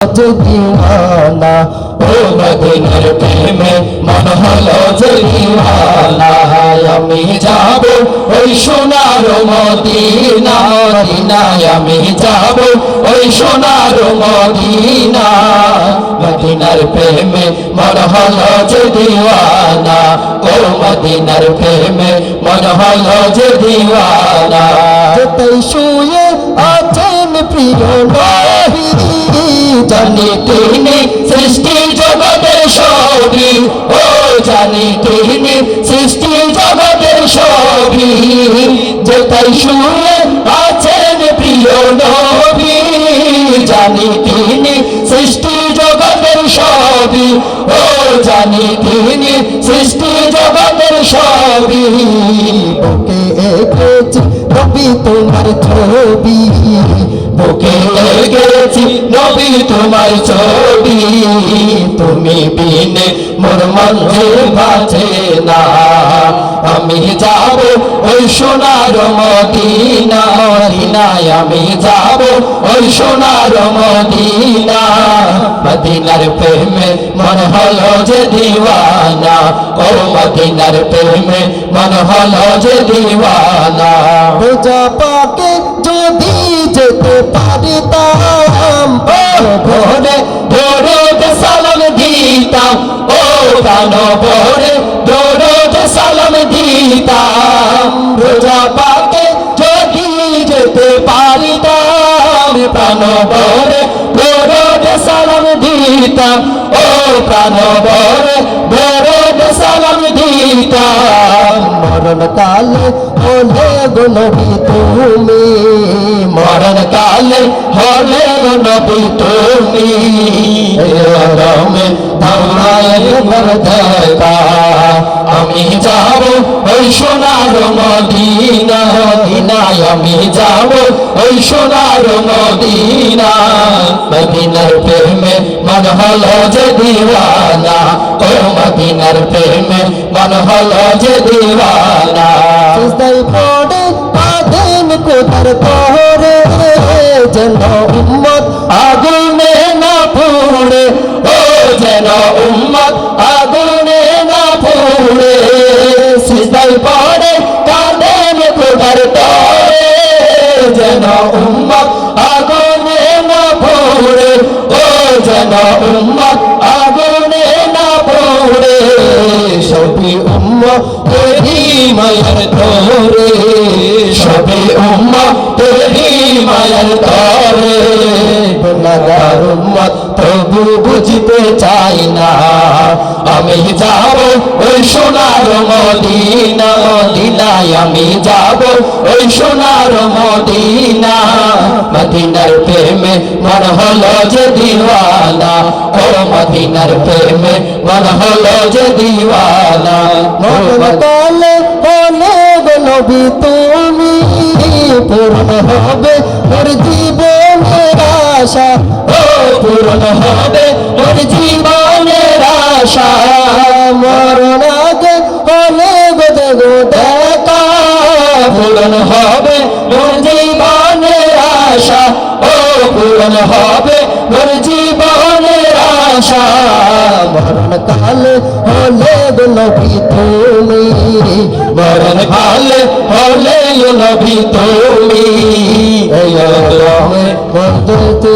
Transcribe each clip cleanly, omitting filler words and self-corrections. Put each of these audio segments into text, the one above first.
যে দিওয়ানা ও মদিনার প্রেমে মন হলো যে দিওয়ানা আমি যাব ওই সোনার মদিনা মদিনায় আমি যাব ওই সোনার মদিনা মদিনার প্রেমে মন হলো যে দিওয়ানা ও মদিনার প্রেমে মন হলো যে দিওয়ানা যেতেই শুয়ে আছেন প্রিয় নবী জানি তিনি সৃষ্টি জগতের সবই ও জানি তিনি সৃষ্টি জগতের সবই যেতাই শুয়ে আছেন প্রিয় নবী জানি তিনি সৃষ্টি জগতের সবই ও জানি তিনি সৃষ্টি জগতের সবই বুকে এঁকেছি নবী তোমার ছবি বুকে এঁকেছি নবী তোমার ছবি তুমি বিনে মোর মন যে বাঁচে না আমি যাব ওই সোনার মদিনা মদিনায় আমি যাব ওই সোনার মদিনা মদিনার প্রেমে মন হলো যে দিওয়ানা ও মদিনার প্রেমে মন হলো যে দিওয়ানা রোজা পাকে যদি যেতে পারিতাম ভোরে দরুদ সালাম দিতাম ও প্রাণ ভোরে দরুদ সালাম দিতাম রোজা পাকে যদি যেতে পারিতাম প্রাণ ভোরে দরুদ সালাম দিতাম ও প্রাণ ভোরে দরুদ সালাম দিতাম মরণ কালে হলে গো নবী তুমি মরণ কালে হলে গো নবী তুমি রমে ধামায় দেখা আমি যাব ওই সোনার মদিনা মদিনায় আমি যাব ওই সোনার মদিনা মদিনার প্রেমে মন হলো যে দিওয়ানা ও মদিনার প্রেমে মন হলো যে দিওয়ানা সিজদায় পড়ে কাঁদেন কোথার পরে যেন উম্মত আগুনে না পুড়ে ও যেন উম্মত আগুনে না পুড়ে সিজদায় পড়ে কাঁদেন কোথার পরে যেন উম্মত আগুনে না পুড়ে ও যেন উম্মত আগুনে না পুড়ে সবই উম্মত তেরি মায়ের তোরে সবই উম্মত তেরি মায়ের তোরে গুনাহগার উম্মত তবু বুঝতে চাই না আমি যাব ওই সোনার মদিনা মদিনায় আমি যাব ওই সোনার মদিনা মদিনার প্রেমে মন হলো যে দিওয়ানা ও মদিনার প্রেমে মন হলো যে দিওয়ানা মরণ কালে হলে গো নবী তুমি পূর্ণ হবে মোর জীবনের আশা ও পূর্ণ হবে মোর জীবনের আশা মরণ আগে হলে গো দেগো দেখা পূর্ণ হবে মোর জীবনের আশা ও পূর্ণ হবে মোর জীবনের আশা মরণ কালে হলে গো নবী তুমি মরণ কালে হলে গো নবী তুমি এই রমে বলতে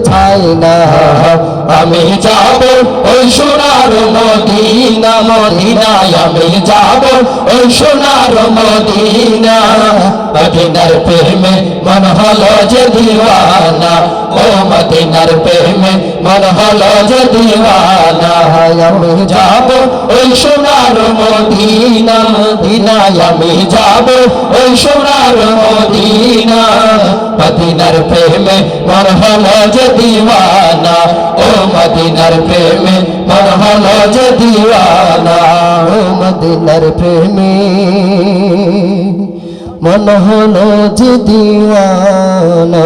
চাই না আমি যাব ওই সোনার মদিনা মদিনায় আমি যাব ওই সোনার মদিনা মদিনার প্রেমে মন হলো যে দিওয়ানা ও মদিনার প্রেমে মন হলো যে দিওয়ানা আমি যাব ওই সোনার মদিনা মদিনায় আমি যাব ওই সোনার মদিনা মদিনার প্রেমে মন হলো যে দিওয়ানা ও মদিনার প্রেমে মন হলো যে দিওয়ানা ও মদিনার প্রেমে মন হলো যে দিওয়ানা।